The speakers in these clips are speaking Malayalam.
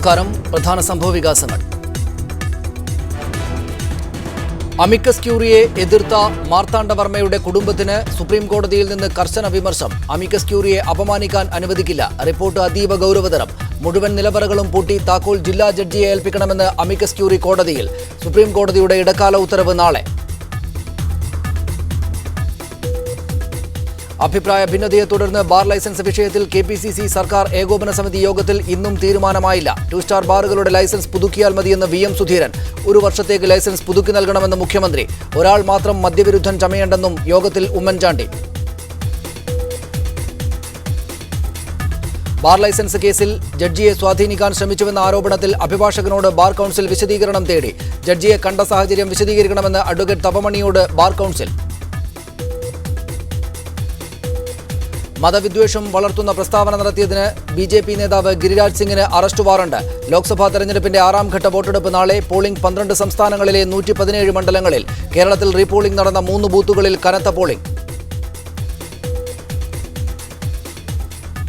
നമസ്കാരം. പ്രധാന സംഭവവികാസങ്ങൾ. അമിക്കസ് ക്യൂറിയെ എതിർത്ത മാർത്താണ്ഡവർമ്മയുടെ കുടുംബത്തിന് സുപ്രീം കോടതിയിൽ നിന്ന് കർശന വിമർശനം. അമിക്കസ് ക്യൂറിയെ അപമാനിക്കാൻ അനുവദിക്കില്ല. റിപ്പോർട്ട് അതീവ ഗൗരവതരം. മുഴുവൻ നിലവറകളും പൂട്ടി താക്കോൽ ജില്ലാ ജഡ്ജിയെ ഏൽപ്പിക്കണമെന്ന് അമിക്കസ് ക്യൂറി കോടതിയിൽ. സുപ്രീം കോടതിയുടെ ഇടക്കാല ഉത്തരവ് നാളെ. അഭിപ്രായ ഭിന്നതയെ തുടർന്ന് ബാർ ലൈസൻസ് വിഷയത്തിൽ KPCC സർക്കാർ ഏകോപന സമിതി യോഗത്തിൽ ഇന്നും തീരുമാനമായില്ല. 2 സ്റ്റാർ ബാറുകളുടെ ലൈസൻസ് പുതുക്കിയാൽ മതിയെന്ന് VM സുധീരൻ. 1 വർഷത്തേക്ക് ലൈസൻസ് പുതുക്കി നൽകണമെന്ന് മുഖ്യമന്ത്രി. ഒരാൾ മാത്രം മദ്യവിരുദ്ധൻ ചമയേണ്ടെന്നും യോഗത്തിൽ ഉമ്മൻചാണ്ടി. ബാർ ലൈസൻസ് കേസിൽ ജഡ്ജിയെ സ്വാധീനിക്കാൻ ശ്രമിച്ചുവെന്ന ആരോപണത്തിൽ അഭിഭാഷകനോട് ബാർ കൗൺസിൽ വിശദീകരണം തേടി. ജഡ്ജിയെ കണ്ട സാഹചര്യം വിശദീകരിക്കണമെന്ന് അഡ്വക്കേറ്റ് തപമണിയോട് ബാർ കൗൺസിൽ. മതവിദ്വേഷം വളർത്തുന്ന പ്രസ്താവന നടത്തിയതിന് BJP നേതാവ് ഗിരിരാജ് സിംഗിന് അറസ്റ്റ് വാറണ്ട്. ലോക്സഭാ തെരഞ്ഞെടുപ്പിന്റെ 6ാം ഘട്ട വോട്ടെടുപ്പ് നാളെ. പോളിംഗ് 12 സംസ്ഥാനങ്ങളിലെ 117 മണ്ഡലങ്ങളിൽ. കേരളത്തിൽ റീപോളിംഗ് നടന്ന 3 ബൂത്തുകളിൽ കനത്ത പോളിംഗ്.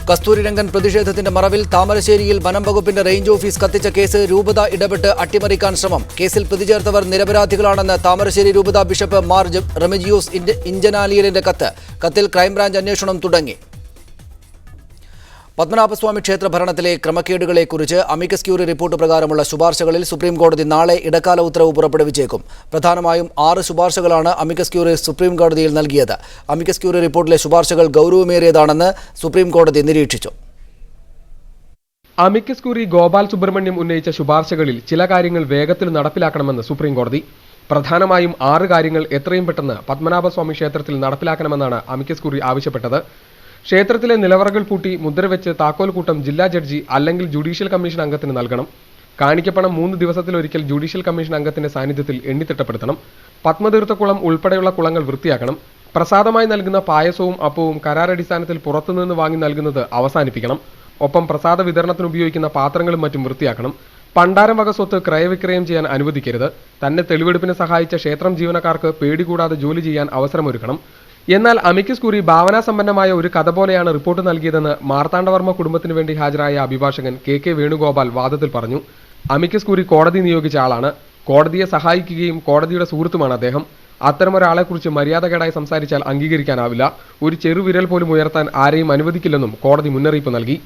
കസ്തൂരിരംഗൻ പ്രതിഷേധത്തിന്റെ മറവിൽ താമരശ്ശേരിയിൽ വനം വകുപ്പിന്റെ റേഞ്ച് ഓഫീസ് കത്തിച്ച കേസ് രൂപത ഇടപെട്ട് അട്ടിമറിക്കാൻ ശ്രമം. കേസിൽ പ്രതിചേർത്തവർ നിരപരാധികളാണെന്ന് താമരശ്ശേരി രൂപത ബിഷപ്പ് മാർ റെമിജിയോസ് ഇഞ്ചനാലിയലിന്റെ കത്ത്. കത്തിൽ ക്രൈംബ്രാഞ്ച് അന്വേഷണം തുടങ്ങി. പത്മനാഭസ്വാമി ക്ഷേത്ര ഭരണത്തിലെ ക്രമക്കേടുകളെക്കുറിച്ച് അമിക്കസ് ക്യൂറി റിപ്പോർട്ട് പ്രകാരമുള്ള ശുപാർശകളിൽ സുപ്രീം കോടതി നാളെ ഇടക്കാല ഉത്തരവ് പുറപ്പെടുവിച്ചേക്കും. പ്രധാനമായും 6 ശുപാർശകളാണ് അമിക്കസ് ക്യൂറി സുപ്രീം കോടതിയിൽ നൽകിയത്. അമിക്കസ് ക്യൂറി റിപ്പോർട്ടിലെ ശുപാർശകൾ ഗൗരവമേറിയതാണെന്ന് സുപ്രീം കോടതി നിരീക്ഷിച്ചു. അമിക്കസ് ക്യൂറി ഗോപാൽ സുബ്രഹ്മണ്യം ഉന്നയിച്ച ശുപാർശകളിൽ ചില കാര്യങ്ങൾ വേഗത്തിൽ നടപ്പിലാക്കണമെന്ന് സുപ്രീം കോടതി. പ്രധാനമായും 6 കാര്യങ്ങൾ എത്രയും പെട്ടെന്ന് പത്മനാഭസ്വാമി ക്ഷേത്രത്തിൽ നടപ്പിലാക്കണമെന്നാണ് അമിക്കസ് ക്യൂറി ആവശ്യപ്പെട്ടത്. ക്ഷേത്രത്തിലെ നിലവറകൾ പൂട്ടി മുദ്രവെച്ച് താക്കോൽ കൂട്ടം ജില്ലാ ജഡ്ജി അല്ലെങ്കിൽ ജുഡീഷ്യൽ കമ്മീഷൻ അംഗത്തിന് നൽകണം. കാണിക്കപ്പണം 3 ദിവസത്തിലൊരിക്കൽ ജുഡീഷ്യൽ കമ്മീഷൻ അംഗത്തിന്റെ സാന്നിധ്യത്തിൽ എണ്ണിത്തിട്ടപ്പെടുത്തണം. പത്മതീർത്ഥക്കുളം ഉൾപ്പെടെയുള്ള കുളങ്ങൾ വൃത്തിയാക്കണം. പ്രസാദമായി നൽകുന്ന പായസവും അപ്പവും കരാറടിസ്ഥാനത്തിൽ പുറത്തുനിന്ന് വാങ്ങി നൽകുന്നത് അവസാനിപ്പിക്കണം. ഒപ്പം പ്രസാദ വിതരണത്തിന് ഉപയോഗിക്കുന്ന പാത്രങ്ങളും മറ്റും വൃത്തിയാക്കണം. പണ്ടാരം വക സ്വത്ത് ക്രയവിക്രയം ചെയ്യാൻ അനുവദിക്കരുത്. തന്നെ തെളിവെടുപ്പിന് സഹായിച്ച ക്ഷേത്രം ജീവനക്കാർക്ക് പേടികൂടാതെ ജോലി ചെയ്യാൻ അവസരമൊരുക്കണം. എന്നാൽ അമിക്കസ് ക്യൂറി ഭാവനാസമ്പന്നമായ ഒരു കഥ പോലെയാണ് റിപ്പോർട്ട് നൽകിയതെന്ന് മാർത്താണ്ഡവർമ്മ കുടുംബത്തിന് വേണ്ടി ഹാജരായ അഭിഭാഷകൻ KK വേണുഗോപാൽ വാദത്തിൽ പറഞ്ഞു. അമിക്കസ് ക്യൂറി കോടതി നിയോഗിച്ച ആളാണ്. കോടതിയെ സഹായിക്കുകയും കോടതിയുടെ സുഹൃത്തുമാണ് അദ്ദേഹം. അത്തരമൊരാളെക്കുറിച്ച് മര്യാദകേടായി സംസാരിച്ചാൽ അംഗീകരിക്കാനാവില്ല. ഒരു ചെറുവിരൽ പോലും ഉയർത്താൻ ആരെയും അനുവദിക്കില്ലെന്നും കോടതി മുന്നറിയിപ്പ് നൽകി.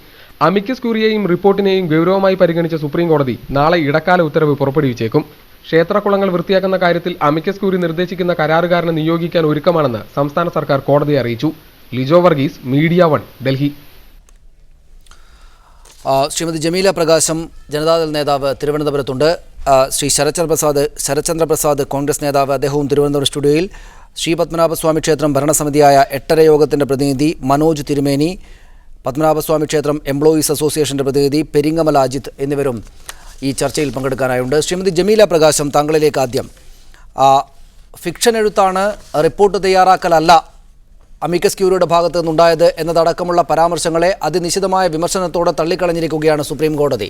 അമിക്കസ് ക്യൂറിയെയും റിപ്പോർട്ടിനെയും ഗൗരവമായി പരിഗണിച്ച സുപ്രീം കോടതി നാളെ ഇടക്കാല ഉത്തരവ് പുറപ്പെടുവിച്ചേക്കും. ക്ഷേത്രകുളങ്ങൾ വൃത്തിയാക്കുന്ന കാര്യത്തിൽ അമിക്കസ് ക്യൂറി നിർദ്ദേശിക്കുന്ന കരാറുകാരനെ നിയോഗിക്കാൻ ഒരുക്കമാണെന്ന് സംസ്ഥാന സർക്കാർ കോടതിയെ അറിയിച്ചു. ലിജോ വർഗീസ്, മീഡിയ 1, ഡൽഹി. ശ്രീമതി ജമീല പ്രകാശം, ജനതാദൾ നേതാവ് തിരുവനന്തപുരത്തുണ്ട്. ശ്രീ ശരത്ചന്ദ്ര പ്രസാദ് കോൺഗ്രസ് നേതാവ്, അദ്ദേഹവും തിരുവനന്തപുരം സ്റ്റുഡിയോയിൽ. ശ്രീ പത്മനാഭസ്വാമി ക്ഷേത്രം ഭരണസമിതിയായ 8 യോഗത്തിന്റെ പ്രതിനിധി മനോജ് തിരുമേനി, പത്മനാഭസ്വാമി ക്ഷേത്രം എംപ്ലോയീസ് അസോസിയേഷന്റെ പ്രതിനിധി പെരിങ്ങമല അജിത്ത് എന്നിവരും ഈ ചർച്ചയിൽ പങ്കെടുക്കാനായുണ്ട്. ശ്രീമതി ജമീല പ്രകാശം, താങ്കളിലേക്ക് ആദ്യം. ഫിക്ഷൻ എഴുത്താണ്, റിപ്പോർട്ട് തയ്യാറാക്കലല്ല അമിക്കസ് ക്യൂറിയുടെ ഭാഗത്തു നിന്നുണ്ടായത് എന്നതടക്കമുള്ള പരാമർശങ്ങളെ അതിനിശിതമായ വിമർശനത്തോടെ തള്ളിക്കളഞ്ഞിരിക്കുകയാണ് സുപ്രീം കോടതി.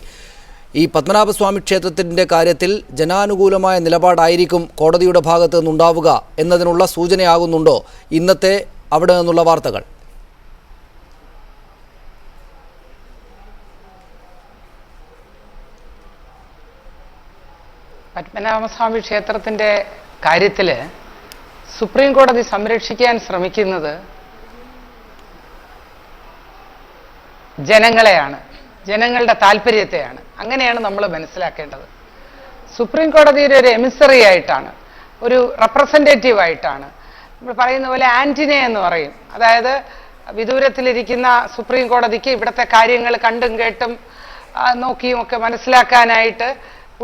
ഈ പത്മനാഭസ്വാമി ക്ഷേത്രത്തിൻ്റെ കാര്യത്തിൽ ജനാനുകൂലമായ നിലപാടായിരിക്കും കോടതിയുടെ ഭാഗത്തു നിന്നുണ്ടാവുക എന്നതിനുള്ള സൂചനയാകുന്നുണ്ടോ ഇന്നത്തെ അവിടെ നിന്നുള്ള വാർത്തകൾ? പത്മനാഭസ്വാമി ക്ഷേത്രത്തിന്റെ കാര്യത്തിൽ സുപ്രീം കോടതി സംരക്ഷിക്കാൻ ശ്രമിക്കുന്നത് ജനങ്ങളെയാണ്, ജനങ്ങളുടെ താല്പര്യത്തെയാണ്. അങ്ങനെയാണ് നമ്മൾ മനസ്സിലാക്കേണ്ടത്. സുപ്രീം കോടതിയുടെ ഒരു എമിസറി ആയിട്ടാണ്, ഒരു റെപ്രസെൻറ്റേറ്റീവ് ആയിട്ടാണ്. നമ്മൾ പറയുന്ന പോലെ ആന്റിനെ എന്ന് പറയും. അതായത് വിദൂരത്തിലിരിക്കുന്ന സുപ്രീം കോടതിക്ക് ഇവിടുത്തെ കാര്യങ്ങൾ കണ്ടും കേട്ടും നോക്കിയും ഒക്കെ മനസ്സിലാക്കാനായിട്ട്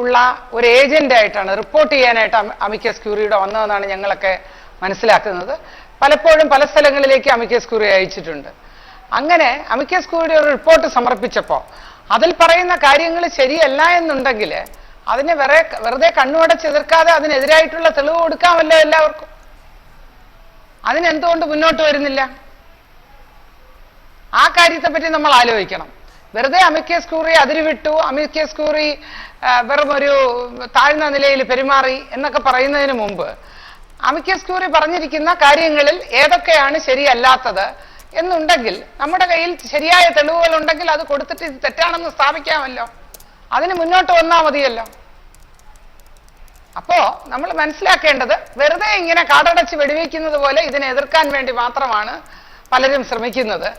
ഉള്ള ഒരു ഏജന്റായിട്ടാണ്, റിപ്പോർട്ട് ചെയ്യാനായിട്ട് അമിക്കസ് ക്യൂറിയുടെ വന്നതെന്നാണ് ഞങ്ങളൊക്കെ മനസ്സിലാക്കുന്നത്. പലപ്പോഴും പല സ്ഥലങ്ങളിലേക്ക് അമിക്കസ് ക്യൂറി അയച്ചിട്ടുണ്ട്. അങ്ങനെ അമിക്കസ് ക്യൂറിയുടെ ഒരു റിപ്പോർട്ട് സമർപ്പിച്ചപ്പോൾ അതിൽ പറയുന്ന കാര്യങ്ങൾ ശരിയല്ല എന്നുണ്ടെങ്കിൽ അതിനെ വെറുതെ കണ്ണുമടച്ചെതിർക്കാതെ അതിനെതിരായിട്ടുള്ള തെളിവ് കൊടുക്കാമല്ലോ എല്ലാവർക്കും. അതിനെന്തുകൊണ്ട് മുന്നോട്ട് വരുന്നില്ല? ആ കാര്യത്തെപ്പറ്റി നമ്മൾ ആലോചിക്കണം. വെറുതെ അമിക്കസ് ക്യൂറി അതിരുവിട്ടു, അമിക്കസ് ക്യൂറി വെറും ഒരു താഴ്ന്ന നിലയിൽ പെരുമാറി എന്നൊക്കെ പറയുന്നതിന് മുമ്പ് അമിക്കസ് ക്യൂറി പറഞ്ഞിരിക്കുന്ന കാര്യങ്ങളിൽ ഏതൊക്കെയാണ് ശരിയല്ലാത്തത് എന്നുണ്ടെങ്കിൽ നമ്മുടെ കയ്യിൽ ശരിയായ തെളിവുകൾ ഉണ്ടെങ്കിൽ അത് കൊടുത്തിട്ട് ഇത് തെറ്റാണെന്ന് സ്ഥാപിക്കാമല്ലോ. അതിന് മുന്നോട്ട് വന്നാൽ മതിയല്ലോ. അപ്പോ നമ്മൾ മനസ്സിലാക്കേണ്ടത് വെറുതെ ഇങ്ങനെ കാടടച്ച് വെടിവെക്കുന്നത് പോലെ ഇതിനെ എതിർക്കാൻ വേണ്ടി മാത്രമാണ് പലരും ശ്രമിക്കുന്നത്.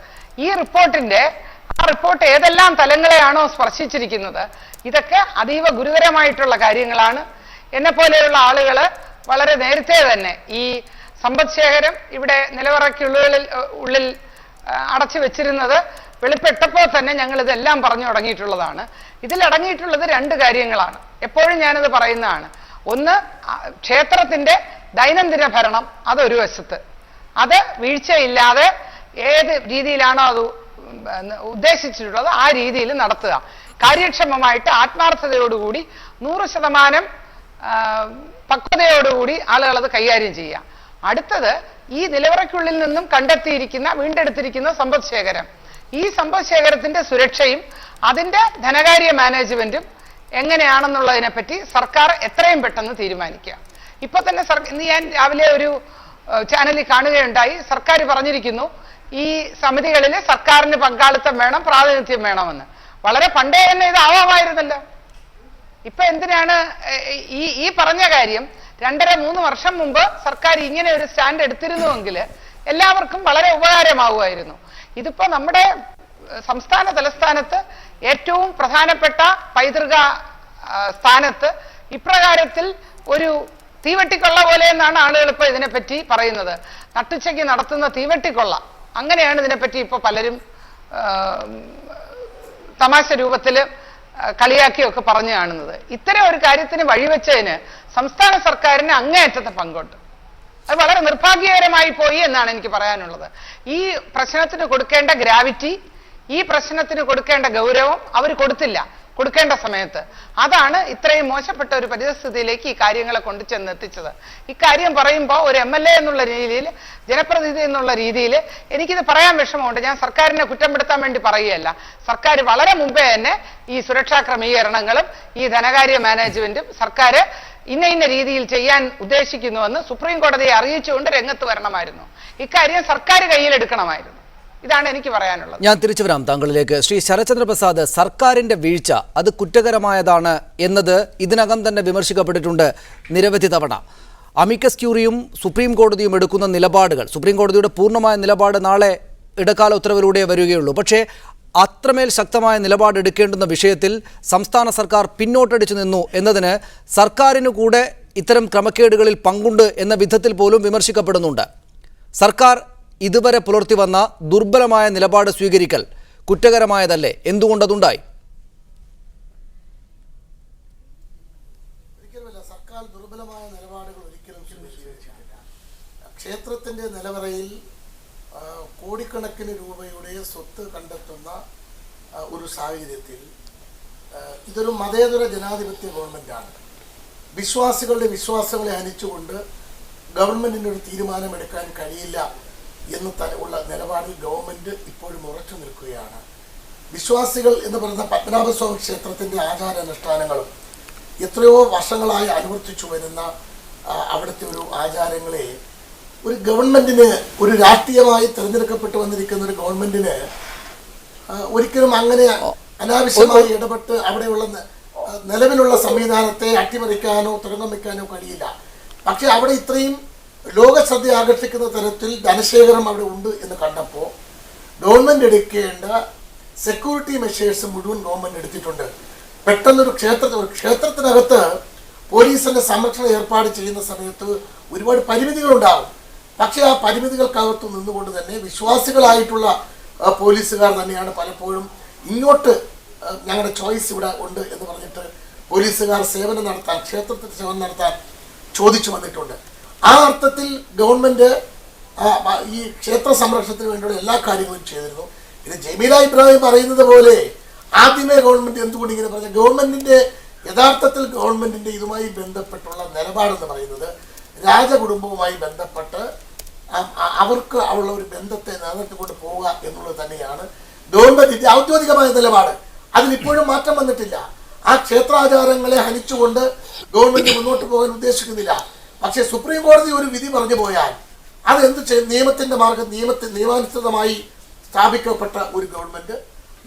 ഈ റിപ്പോർട്ട് ഏതെല്ലാം തലങ്ങളെയാണോ സ്പർശിച്ചിരിക്കുന്നത്, ഇതൊക്കെ അതീവ ഗുരുതരമായിട്ടുള്ള കാര്യങ്ങളാണ്. എന്നെ പോലെയുള്ള ആളുകൾ വളരെ നേരത്തെ തന്നെ ഈ സമ്പദ്ശേഖരം ഇവിടെ ഉള്ളിൽ അടച്ചു വെച്ചിരുന്നത് വെളിപ്പെട്ടപ്പോൾ തന്നെ ഞങ്ങൾ ഇതെല്ലാം പറഞ്ഞു തുടങ്ങിയിട്ടുള്ളതാണ്. ഇതിലടങ്ങിയിട്ടുള്ളത് 2 കാര്യങ്ങളാണ്. എപ്പോഴും ഞാനത് പറയുന്നതാണ്. ഒന്ന്, ക്ഷേത്രത്തിന്റെ ദൈനംദിന ഭരണം, അതൊരു വശത്ത്, അത് വീഴ്ചയില്ലാതെ ഏത് രീതിയിലാണോ അത് ഉദ്ദേശിച്ചിട്ടുള്ളത് ആ രീതിയിൽ നടത്തുക. കാര്യക്ഷമമായിട്ട് ആത്മാർത്ഥതയോടുകൂടി 100% പക്വതയോടുകൂടി ആളുകൾ അത് കൈകാര്യം ചെയ്യുക. അടുത്തത്, ഈ നിലവറയ്ക്കുള്ളിൽ നിന്നും വീണ്ടെടുത്തിരിക്കുന്ന സമ്പദ്ശേഖരം, ഈ സമ്പദ്ശേഖരത്തിന്റെ സുരക്ഷയും അതിന്റെ ധനകാര്യ മാനേജ്മെന്റും എങ്ങനെയാണെന്നുള്ളതിനെ പറ്റി സർക്കാർ എത്രയും പെട്ടെന്ന് തീരുമാനിക്കുക. ഇപ്പൊ തന്നെ ഇന്ന് ഞാൻ രാവിലെ ഒരു ചാനലിൽ കാണുകയുണ്ടായി, സർക്കാർ പറഞ്ഞിരിക്കുന്നു ഈ സമിതികളിൽ സർക്കാരിന് പങ്കാളിത്തം വേണം, പ്രാതിനിധ്യം വേണമെന്ന്. വളരെ പണ്ടേ തന്നെ ഇത് ആവാമായിരുന്നല്ലോ. ഇപ്പൊ എന്തിനാണ് ഈ പറഞ്ഞ കാര്യം 2.5-3 വർഷം മുമ്പ് സർക്കാർ ഇങ്ങനെ ഒരു സ്റ്റാൻഡ് എടുത്തിരുന്നുവെങ്കിൽ എല്ലാവർക്കും വളരെ ഉപകാരമാവുമായിരുന്നു. ഇതിപ്പോ നമ്മുടെ തലസ്ഥാനത്ത് ഏറ്റവും പ്രധാനപ്പെട്ട പൈതൃക സ്ഥാനത്ത് ഇപ്രകാരത്തിൽ ഒരു തീവെട്ടിക്കൊള്ള പോലെ എന്നാണ് ആളുകൾ ഇപ്പൊ ഇതിനെപ്പറ്റി പറയുന്നത്. നട്ടുച്ചയ്ക്ക് നടത്തുന്ന തീവെട്ടിക്കൊള്ള, അങ്ങനെയാണ് ഇതിനെപ്പറ്റി ഇപ്പൊ പലരും തമാശ രൂപത്തില് കളിയാക്കിയൊക്കെ പറഞ്ഞു കാണുന്നത്. ഇത്തരം ഒരു കാര്യത്തിന് വഴിവെച്ചതിന് സംസ്ഥാന സർക്കാരിന് അങ്ങേയറ്റത്തെ പങ്കുണ്ട്. അത് വളരെ നിർഭാഗ്യകരമായി പോയി എന്നാണ് എനിക്ക് പറയാനുള്ളത്. ഈ പ്രശ്നത്തിന് കൊടുക്കേണ്ട ഗ്രാവിറ്റി, ഈ പ്രശ്നത്തിന് കൊടുക്കേണ്ട ഗൗരവം അവർ കൊടുക്കേണ്ട സമയത്ത്. അതാണ് ഇത്രയും മോശപ്പെട്ട ഒരു പരിസ്ഥിതിയിലേക്ക് ഈ കാര്യങ്ങളെ കൊണ്ടുചെന്നെത്തിച്ചത്. ഇക്കാര്യം പറയുമ്പോൾ ഒരു MLA എന്നുള്ള രീതിയിൽ, ജനപ്രതിനിധി എന്നുള്ള രീതിയിൽ എനിക്കിത് പറയാൻ വിഷമമുണ്ട്. ഞാൻ സർക്കാരിനെ കുറ്റപ്പെടുത്താൻ വേണ്ടി പറയുകയല്ല. സർക്കാർ വളരെ മുമ്പേ തന്നെ ഈ സുരക്ഷാ ക്രമീകരണങ്ങളും ഈ ധനകാര്യ മാനേജ്മെന്റും സർക്കാർ ഇന്ന രീതിയിൽ ചെയ്യാൻ ഉദ്ദേശിക്കുന്നുവെന്ന് സുപ്രീം കോടതിയെ അറിയിച്ചുകൊണ്ട് രംഗത്ത് വരണമായിരുന്നു. ഇക്കാര്യം സർക്കാർ കയ്യിലെടുക്കണമായിരുന്നു. ഇതാണ് എനിക്ക് പറയാനുള്ളത്. ഞാൻ തിരിച്ചു വരാം താങ്കളിലേക്ക്. ശ്രീ ശരത്ചന്ദ്ര പ്രസാദ്, സർക്കാരിന്റെ വീഴ്ച അത് കുറ്റകരമായതാണ് എന്നത് ഇതിനകം തന്നെ വിമർശിക്കപ്പെട്ടിട്ടുണ്ട് നിരവധി തവണ. അമിക്കസ് ക്യൂറിയും സുപ്രീം കോടതിയും എടുക്കുന്ന നിലപാടുകൾ, സുപ്രീം കോടതിയുടെ പൂർണ്ണമായ നിലപാട് നാളെ ഇടക്കാല ഉത്തരവിലൂടെ വരികയുള്ളൂ. പക്ഷേ അത്രമേൽ ശക്തമായ നിലപാടെടുക്കേണ്ടുന്ന വിഷയത്തിൽ സംസ്ഥാന സർക്കാർ പിന്നോട്ടടിച്ചു നിന്നു എന്നതിന് സർക്കാരിനു കൂടെ ഇത്തരം ക്രമക്കേടുകളിൽ പങ്കുണ്ട് എന്ന വിധത്തിൽ പോലും വിമർശിക്കപ്പെടുന്നുണ്ട്. സർക്കാർ ഇതുവരെ പുലർത്തി വന്ന ദുർബലമായ നിലപാട് സ്വീകരിക്കൽ കുറ്റകരമായതല്ലേ? എന്തുകൊണ്ടതുണ്ടായി? ഒരിക്കലുമല്ല, സർക്കാർ ദുർബലമായ നിലപാടുകൾ ഒരിക്കലും സ്വീകരിച്ചിട്ടില്ല. ക്ഷേത്രത്തിന്റെ നിലവറയിൽ കോടിക്കണക്കിന് രൂപയുടെ സ്വത്ത് കണ്ടെത്തുന്ന ഒരു സാഹചര്യത്തിൽ ഇതൊരു മതേതര ജനാധിപത്യ ഗവൺമെന്റാണ്. വിശ്വാസികളുടെ വിശ്വാസങ്ങളെ ഹനിച്ചുകൊണ്ട് ഗവൺമെന്റിന് ഒരു തീരുമാനമെടുക്കാൻ കഴിയില്ല എന്ന് ഉള്ള നിലപാടിൽ ഗവൺമെന്റ് ഇപ്പോഴും ഉറച്ചു നിൽക്കുകയാണ്. വിശ്വാസികൾ എന്ന് പറയുന്ന പത്മനാഭസ്വാമി ക്ഷേത്രത്തിന്റെ ആചാരാനുഷ്ഠാനങ്ങളും എത്രയോ വർഷങ്ങളായി അനുവർത്തിച്ചു വരുന്ന അവിടുത്തെ ഒരു ആചാരങ്ങളെ ഒരു ഗവൺമെന്റിന്, ഒരു രാഷ്ട്രീയമായി തിരഞ്ഞെടുക്കപ്പെട്ടു വന്നിരിക്കുന്ന ഒരു ഗവൺമെന്റിന് ഒരിക്കലും അങ്ങനെ അനാവശ്യമായി ഇടപെട്ട് അവിടെയുള്ള നിലവിലുള്ള സംവിധാനത്തെ അട്ടിമറിക്കാനോ തുരങ്കം വയ്ക്കാനോ കഴിയില്ല. പക്ഷെ അവിടെ ഇത്രയും ലോക ശ്രദ്ധ ആകർഷിക്കുന്ന തരത്തിൽ ധനശേഖരം അവിടെ ഉണ്ട് എന്ന് കണ്ടപ്പോൾ ഗവൺമെന്റ് എടുക്കേണ്ട സെക്യൂരിറ്റി മെഷേഴ്സ് മുഴുവൻ ഗവൺമെന്റ് എടുത്തിട്ടുണ്ട്. പെട്ടെന്നൊരു ക്ഷേത്രത്തിനകത്ത് പോലീസിന്റെ സംരക്ഷണം ഏർപ്പാട് ചെയ്യുന്ന സമയത്ത് ഒരുപാട് പരിമിതികളുണ്ടാകും. പക്ഷേ ആ പരിമിതികൾക്കകത്ത് നിന്നുകൊണ്ട് തന്നെ വിശ്വാസികളായിട്ടുള്ള പോലീസുകാർ തന്നെയാണ് പലപ്പോഴും ഇങ്ങോട്ട് ഞങ്ങളുടെ ചോയ്സ് ഇവിടെ ഉണ്ട് എന്ന് പറഞ്ഞിട്ട് പോലീസുകാർ സേവനം നടത്താൻ, ക്ഷേത്രത്തിൽ സേവനം നടത്താൻ ചോദിച്ചു വന്നിട്ടുണ്ട്. ആ അർത്ഥത്തിൽ ഗവൺമെന്റ് ഈ ക്ഷേത്ര സംരക്ഷണത്തിന് വേണ്ടിയുള്ള എല്ലാ കാര്യങ്ങളും ചെയ്തിരുന്നു. ഇത് ജമീല ഇബ്രാഹിം പറയുന്നത് പോലെ ആദ്യമേ ഗവൺമെന്റ് എന്തുകൊണ്ട് ഇങ്ങനെ പറഞ്ഞ, ഗവൺമെന്റിന്റെ യഥാർത്ഥത്തിൽ ഗവൺമെന്റിന്റെ ഇതുമായി ബന്ധപ്പെട്ടുള്ള നിലപാടെന്ന് പറയുന്നത് രാജകുടുംബവുമായി ബന്ധപ്പെട്ട് അവർക്ക് ഉള്ള ഒരു ബന്ധത്തെ നിലനിർത്തിക്കൊണ്ട് പോവുക എന്നുള്ളത് തന്നെയാണ് ഗവൺമെന്റിന്റെ ഔദ്യോഗികമായ നിലപാട്. അതിനിപ്പോഴും മാറ്റം വന്നിട്ടില്ല. ആ ക്ഷേത്രാചാരങ്ങളെ ഹനിച്ചുകൊണ്ട് ഗവൺമെന്റ് മുന്നോട്ട് പോകാൻ ഉദ്ദേശിക്കുന്നില്ല. പക്ഷേ സുപ്രീം കോടതി ഒരു വിധി പറഞ്ഞു പോയാൽ അത് എന്ത് ചെയ്യും? നിയമത്തിന്റെ നിയമാനുസൃതമായി സ്ഥാപിക്കപ്പെട്ട ഒരു ഗവൺമെന്റ്,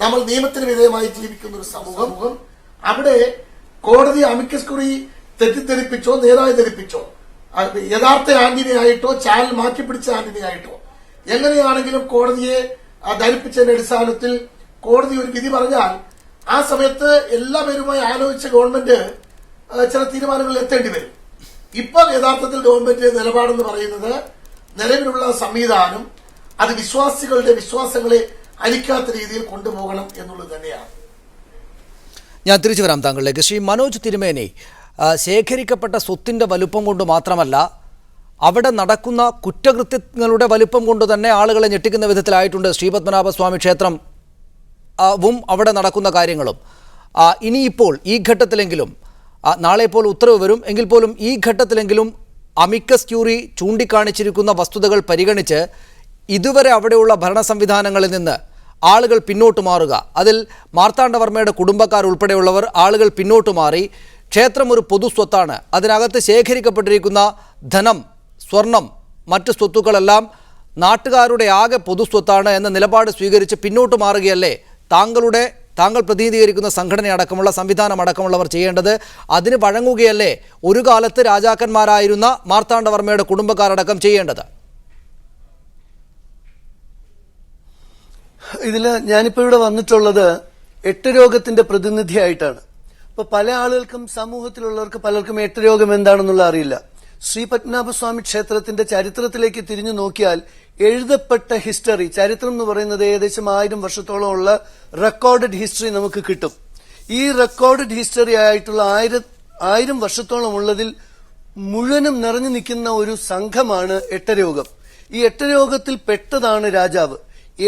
നമ്മൾ നിയമത്തിന് വിധേയമായി ജീവിക്കുന്ന ഒരു സമൂഹം, അവിടെ കോടതി അമിക്കസ് കുറി തെറ്റിദ്ധരിപ്പിച്ചോ നേരായി ധരിപ്പിച്ചോ, യഥാർത്ഥ ആന്റണി ആയിട്ടോ ചാനൽ മാറ്റിപ്പിടിച്ച ആന്റണി ആയിട്ടോ എങ്ങനെയാണെങ്കിലും കോടതിയെ ധരിപ്പിച്ചതിന്റെ അടിസ്ഥാനത്തിൽ കോടതി ഒരു വിധി പറഞ്ഞാൽ ആ സമയത്ത് എല്ലാവരുമായി ആലോചിച്ച ഗവൺമെന്റ് ചില തീരുമാനങ്ങളിൽ എത്തേണ്ടി വരും. ഇപ്പോൾ യഥാർത്ഥത്തിൽ ഗവൺമെന്റ് നിലപാടെന്ന് പറയുന്നത് നിലവിലുള്ള സംവിധാനം അത് വിശ്വാസികളുടെ വിശ്വാസങ്ങളെ അലിക്കാത്ത രീതിയിൽ കൊണ്ടുപോകണം എന്നുള്ളത് തന്നെയാണ്. ഞാൻ തിരിച്ചു വരാം താങ്കളിലേക്ക്. ശ്രീ മനോജ് തിരുമേനി, ശേഖരിക്കപ്പെട്ട സ്വത്തിൻ്റെ വലുപ്പം കൊണ്ട് മാത്രമല്ല അവിടെ നടക്കുന്ന കുറ്റകൃത്യങ്ങളുടെ വലുപ്പം കൊണ്ട് തന്നെ ആളുകളെ ഞെട്ടിക്കുന്ന വിധത്തിലായിട്ടുണ്ട് ശ്രീപത്മനാഭസ്വാമി ക്ഷേത്രം അവിടെ നടക്കുന്ന കാര്യങ്ങളും. ഇനിയിപ്പോൾ ഈ ഘട്ടത്തിലെങ്കിലും, നാളെ ഇപ്പോൾ ഉത്തരവ് വരും എങ്കിൽ പോലും ഈ ഘട്ടത്തിലെങ്കിലും അമിക്കസ് ക്യൂറി ചൂണ്ടിക്കാണിച്ചിരിക്കുന്ന വസ്തുതകൾ പരിഗണിച്ച് ഇതുവരെ അവിടെയുള്ള ഭരണ സംവിധാനങ്ങളിൽ നിന്ന് ആളുകൾ പിന്നോട്ട് മാറുക, അതിൽ മാർത്താണ്ഡവർമ്മയുടെ കുടുംബക്കാർ ഉൾപ്പെടെയുള്ളവർ ആളുകൾ പിന്നോട്ട് മാറി ക്ഷേത്രം ഒരു പൊതു സ്വത്താണ്, അതിനകത്ത് ശേഖരിക്കപ്പെട്ടിരിക്കുന്ന ധനം, സ്വർണം, മറ്റ് സ്വത്തുക്കളെല്ലാം നാട്ടുകാരുടെ ആകെ പൊതുസ്വത്താണ് എന്ന നിലപാട് സ്വീകരിച്ച് പിന്നോട്ട് മാറുകയല്ലേ താങ്കൾ പ്രതിനിധീകരിക്കുന്ന സംഘടനയടക്കമുള്ള സംവിധാനമടക്കമുള്ളവർ ചെയ്യേണ്ടത്? അതിന് വഴങ്ങുകയല്ലേ ഒരു കാലത്ത് രാജാക്കന്മാരായിരുന്ന മാർത്താണ്ഡവർമ്മയുടെ കുടുംബക്കാരടക്കം ചെയ്യേണ്ടത്? ഇതില് ഞാനിപ്പോ ഇവിടെ വന്നിട്ടുള്ളത് എട്ടരോഗത്തിന്റെ പ്രതിനിധിയായിട്ടാണ്. അപ്പൊ പല ആളുകൾക്കും സമൂഹത്തിലുള്ളവർക്ക് പലർക്കും എട്ടരോഗം എന്താണെന്നുള്ള അറിയില്ല. ശ്രീ പത്മനാഭസ്വാമി ക്ഷേത്രത്തിന്റെ ചരിത്രത്തിലേക്ക് തിരിഞ്ഞു നോക്കിയാൽ എഴുതപ്പെട്ട ഹിസ്റ്ററി, ചരിത്രം എന്ന് പറയുന്നത് ഏകദേശം 1000 വർഷത്തോളം ഉള്ള റെക്കോർഡഡ് ഹിസ്റ്ററി നമുക്ക് കിട്ടും. ഈ റെക്കോർഡഡ് ഹിസ്റ്ററി ആയിട്ടുള്ള 1000 വർഷത്തോളം ഉള്ളതിൽ മുഴുവനും നിറഞ്ഞു നിൽക്കുന്ന ഒരു സംഘമാണ് എട്ടരോഗം. ഈ എട്ടരോഗത്തിൽ പെട്ടതാണ് രാജാവ്.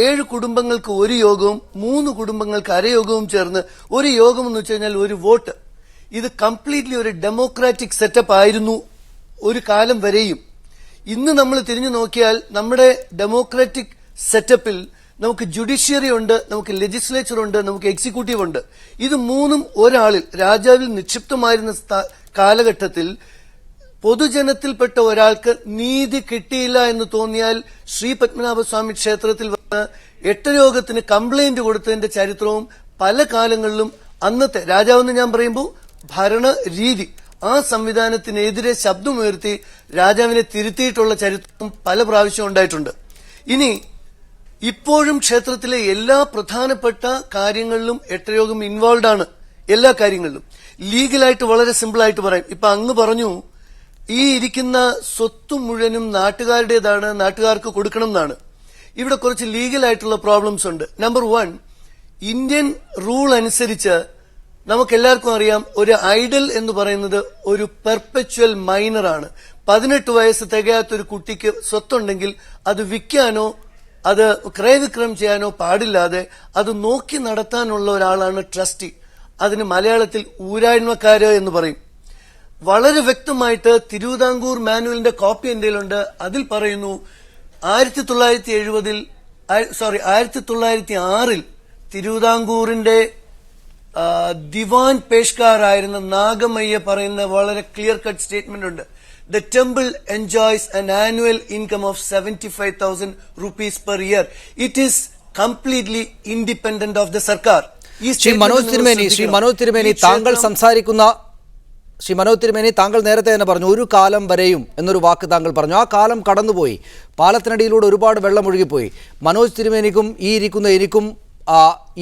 7 കുടുംബങ്ങൾക്ക് ഒരു യോഗവും 3 കുടുംബങ്ങൾക്ക് അരയോഗവും ചേർന്ന് ഒരു യോഗം എന്ന് വെച്ച് കഴിഞ്ഞാൽ ഒരു വോട്ട്. ഇത് കംപ്ലീറ്റ്ലി ഒരു ഡെമോക്രാറ്റിക് സെറ്റപ്പ് ആയിരുന്നു ഒരു കാലം വരെയും. ഇന്ന് നമ്മൾ തിരിഞ്ഞു നോക്കിയാൽ നമ്മുടെ ഡെമോക്രാറ്റിക് സെറ്റപ്പിൽ നമുക്ക് ജുഡീഷ്യറി ഉണ്ട്, നമുക്ക് ലെജിസ്ലേച്ചർ ഉണ്ട്, നമുക്ക് എക്സിക്യൂട്ടീവ് ഉണ്ട്. ഇത് മൂന്നും ഒരാളിൽ, രാജാവിൽ നിക്ഷിപ്തമായിരുന്ന കാലഘട്ടത്തിൽ പൊതുജനത്തിൽപ്പെട്ട ഒരാൾക്ക് നീതി കിട്ടിയില്ല എന്ന് തോന്നിയാൽ ശ്രീ പത്മനാഭസ്വാമി ക്ഷേത്രത്തിൽ വന്ന് എട്ടരോഗത്തിന് കംപ്ലൈന്റ് കൊടുത്തതിന്റെ ചരിത്രവും പല കാലങ്ങളിലും അന്നത്തെ രാജാവെന്ന് ഞാൻ പറയുമ്പോൾ ഭരണ രീതി, ആ സംവിധാനത്തിനെതിരെ ശബ്ദമുയർത്തി രാജാവിനെ തിരുത്തിയിട്ടുള്ള ചരിത്രം പല പ്രാവശ്യം ഉണ്ടായിട്ടുണ്ട്. ഇനി ഇപ്പോഴും ക്ഷേത്രത്തിലെ എല്ലാ പ്രധാനപ്പെട്ട കാര്യങ്ങളിലും എട്ടരോഗം ഇൻവോൾവ് ആണ്. എല്ലാ കാര്യങ്ങളിലും ലീഗലായിട്ട് വളരെ സിമ്പിളായിട്ട് പറയും. ഇപ്പൊ അങ്ങ് പറഞ്ഞു ഈ ഇരിക്കുന്ന സ്വത്ത് മുഴുവനും നാട്ടുകാരുടേതാണ്, നാട്ടുകാർക്ക് കൊടുക്കണം എന്നാണ്. ഇവിടെ കുറച്ച് ലീഗലായിട്ടുള്ള പ്രോബ്ലംസ് ഉണ്ട്. നമ്പർ 1, ഇന്ത്യൻ റൂൾ അനുസരിച്ച് നമുക്കെല്ലാവർക്കും അറിയാം ഒരു ഐഡൽ എന്ന് പറയുന്നത് ഒരു പെർപെച്വൽ മൈനർ ആണ്. 18 വയസ്സ് തികയാത്തൊരു കുട്ടിക്ക് സ്വത്തുണ്ടെങ്കിൽ അത് വിൽക്കാനോ അത് ക്രയവിക്രയം ചെയ്യാനോ പാടില്ലാതെ അത് നോക്കി നടത്താനുള്ള ഒരാളാണ് ട്രസ്റ്റി. അതിന് മലയാളത്തിൽ ഊരായ്മക്കാര് എന്ന് പറയും. വളരെ വ്യക്തമായിട്ട് തിരുവിതാംകൂർ മാനുവലിന്റെ കോപ്പി എന്തെങ്കിലുണ്ട്. അതിൽ പറയുന്നു 1906 തിരുവിതാംകൂറിന്റെ ദിവാൻ പേഷ്കാരായിരുന്ന നാഗമയ്യ പറയുന്ന വളരെ ക്ലിയർ കട്ട് സ്റ്റേറ്റ്മെന്റ് ഉണ്ട്. The temple enjoys an annual income of 75,000 rupees per year. It is completely independent of the Sarkar. Shri Manoj തിരുമേനി താങ്കൾ നേരത്തെ തന്നെ പറഞ്ഞു ഒരു കാലം വരെയും എന്നൊരു വാക്ക് താങ്കൾ പറഞ്ഞു. ആ കാലം കടന്നുപോയി. പാലത്തിനടിയിലൂടെ ഒരുപാട് വെള്ളം ഒഴുകിപ്പോയി. മനോജ് തിരുമേനിക്കും ഈ ഇരിക്കുന്ന എനിക്കും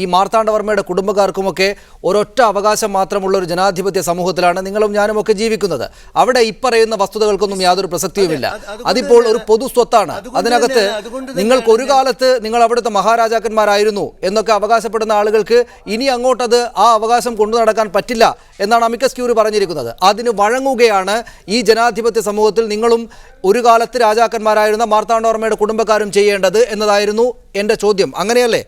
ഈ മാർത്താണ്ഡവർമ്മയുടെ കുടുംബക്കാർക്കുമൊക്കെ ഒരൊറ്റ അവകാശം മാത്രമുള്ള ഒരു ജനാധിപത്യ സമൂഹത്തിലാണ് നിങ്ങളും ഞാനും ഒക്കെ ജീവിക്കുന്നത്. അവിടെ ഇപ്പറയുന്ന വസ്തുതകൾക്കൊന്നും യാതൊരു പ്രസക്തിയുമില്ല. അതിപ്പോൾ ഒരു പൊതു സ്വത്താണ്. അതിനകത്ത് നിങ്ങൾക്ക് ഒരു കാലത്ത് നിങ്ങൾ അവിടുത്തെ മഹാരാജാക്കന്മാരായിരുന്നു എന്നൊക്കെ അവകാശപ്പെടുന്ന ആളുകൾക്ക് ഇനി അങ്ങോട്ടത് ആ അവകാശം കൊണ്ടു നടക്കാൻ പറ്റില്ല എന്നാണ് അമിക്കസ് ക്യൂറി പറഞ്ഞിരിക്കുന്നത്. അതിന് വഴങ്ങുകയാണ് ഈ ജനാധിപത്യ സമൂഹത്തിൽ നിങ്ങളും ഒരു കാലത്ത് രാജാക്കന്മാരായിരുന്ന മാർത്താണ്ഡവർമ്മയുടെ കുടുംബക്കാരും ചെയ്യേണ്ടത് എന്നതായിരുന്നു എൻ്റെ ചോദ്യം. അങ്ങനെയല്ലേ?